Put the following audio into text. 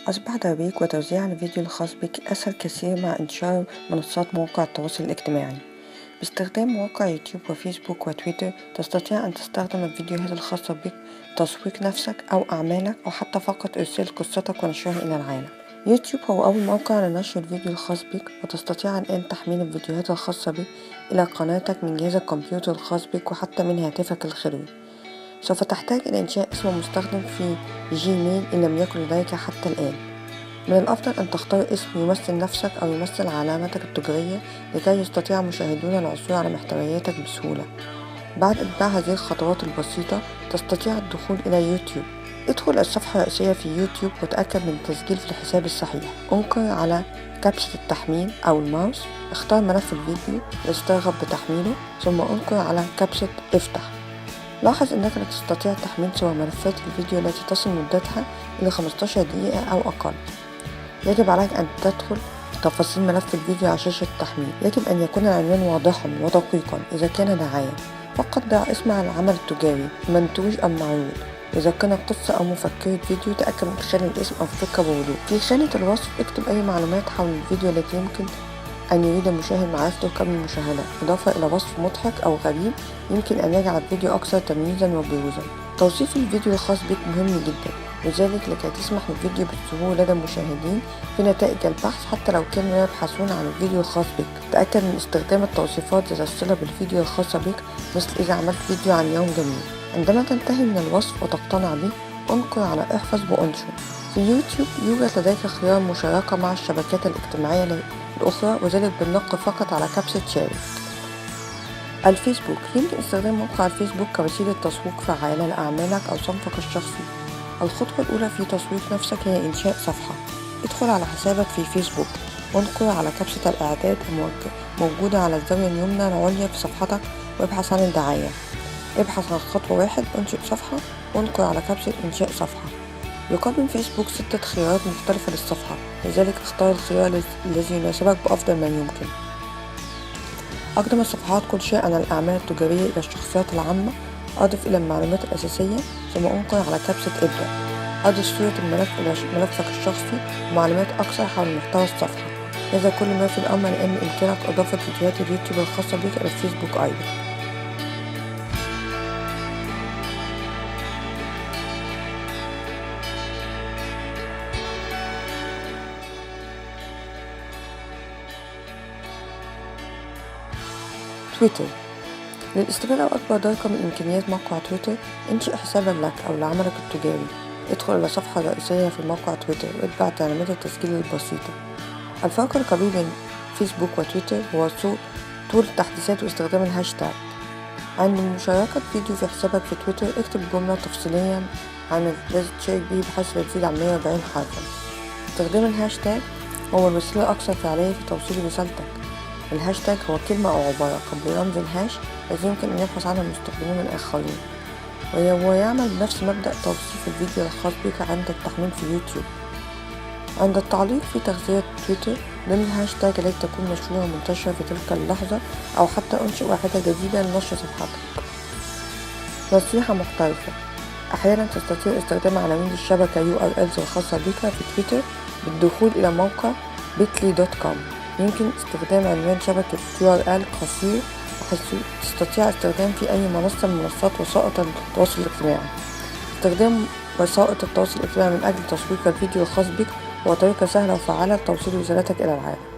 أصبح ترويج وتوزيع الفيديو الخاص بك أسهل كثير مع انتشار منصات مواقع التواصل الاجتماعي. باستخدام مواقع يوتيوب وفيسبوك وتويتر تستطيع أن تستخدم الفيديوهات الخاصة بك لتسويق نفسك أو أعمالك أو حتى فقط إرسال قصتك ونشرها إلى العالم. يوتيوب هو أول موقع لنشر الفيديو الخاص بك، وتستطيع الآن تحميل الفيديوهات الخاصة بك إلى قناتك من جهاز الكمبيوتر الخاص بك وحتى من هاتفك الخلوي. سوف تحتاج إلى إنشاء اسم مستخدم في جيميل إن لم يكن لديك حتى الآن. من الأفضل أن تختار اسم يمثل نفسك أو يمثل علامتك التجارية لكي يستطيع مشاهدون العثور على محتوياتك بسهولة. بعد إتباع هذه الخطوات البسيطة تستطيع الدخول إلى يوتيوب. ادخل الصفحة الرئيسية في يوتيوب وتأكد من التسجيل في الحساب الصحيح. انقر على كبسة التحميل أو الماوس، اختار ملف الفيديو الذي ترغب بتحميله، ثم انقر على كبسة افتح. لاحظ أنك لا تستطيع تحميل سوى ملفات الفيديو التي تصل مدتها إلى 15 دقيقة أو أقل. يجب عليك أن تدخل تفاصيل ملف الفيديو على شاشة التحميل. يجب أن يكون العنوان واضحا ودقيقا إذا كان دعاية. فقط ضع اسم العمل التجاري منتوج أم معروض. إذا كان قصة أو مفكرة فيديو تأكد من إدخال الاسم أو الفكرة بوضوح. في خانة الوصف اكتب أي معلومات حول الفيديو التي يمكن أن يريد المشاهد معرفته قبل المشاهدة، إضافة إلى وصف مضحك أو غريب يمكن أن يجعل الفيديو أكثر تمييزا وبروزا. توصيف الفيديو الخاص بك مهم جدا، وذلك لكي تسمح للفيديو بالظهور لدى المشاهدين في نتائج البحث حتى لو كانوا يبحثون عن الفيديو الخاص بك. تأكد من استخدام التوصيفات ذات الصلة بالفيديو الخاصة بك، مثل إذا عملت فيديو عن يوم جميل. عندما تنتهي من الوصف وتقتنع به انقر على احفظ وانشر. في يوتيوب يوجد لديك خيار مشاركة مع الشبكات الاجتماعية الأخرى، وذلك بالنقر فقط على كبسة شارك. الفيسبوك يمكن استخدام موقع الفيسبوك كوسيلة تسويق فعالة لأعمالك أو صنفك الشخصي. الخطوة الأولى في تسويق نفسك هي إنشاء صفحة. ادخل على حسابك في فيسبوك وانقر على كبسة الإعداد الموجودة على الزاوية اليمنى العليا في صفحتك وابحث عن الدعاية. ابحث عن خطوة 1 انشئ صفحة وانقر على كبسة إنشاء صفحة. يقدم فيسبوك 6 خيارات مختلفة للصفحة، لذلك اختار الخيار الذي يناسبك بأفضل ما يمكن. أقدم الصفحات كل شيء عن الأعمال التجارية إلى الشخصيات العامة. أضف إلى المعلومات الأساسية ثم انقر على كبسة ابدأ. أضف صورة الملف إلى ملفك الشخصي ومعلومات أكثر حول محتوى الصفحة. هذا كل ما في الأمر، لأن بإمكانك إضافة فيديوهات اليوتيوب الخاصة بك إلى الفيسبوك أيضا. تويتر للاستفادة أكبر درجة من إمكانيات موقع تويتر، انشئ حسابا لك أو لعملك التجاري. ادخل إلى الصفحة الرئيسية في موقع تويتر واتبع تعليمات التسجيل البسيطة. الفرق الكبير بين فيسبوك وتويتر هو طول التحديثات واستخدام الهاشتاج. عند مشاركة فيديو في حسابك في تويتر اكتب جملة تفصيليا عن الذي تشارك به بحيث لا تزيد عن 140 حرفا. استخدام الهاشتاج هو الوسيلة الأكثر فعالية في توصيل رسالتك. الهاشتاج هو كلمة أو عبارة قبل رمز الهاش الذي يمكن أن يبحث عنها المستخدمون الآخرين، وهو يعمل بنفس مبدأ توصيف الفيديو الخاص بك عند التحميل في يوتيوب. عند التعليق في تغذية تويتر ضمن الهاشتاج التي تكون مشهورة ومنتشرة في تلك اللحظة، أو حتى أنشئ واحدة جديدة لنشر صفحتك. نصيحة محترفة: أحيانا تستطيع استخدام عناوين الشبكة URLs الخاصة بك في تويتر بالدخول إلى موقع bitly.com. يمكن استخدام عنوان شبكة URL قصير بحيث تستطيع استخدام في أي منصة من منصات وسائط التواصل الاجتماعي. استخدام وسائط التواصل الاجتماعي من أجل تسويق الفيديو الخاص بك هو طريقة سهلة وفعالة لتوصيل رسالتك إلى العالم.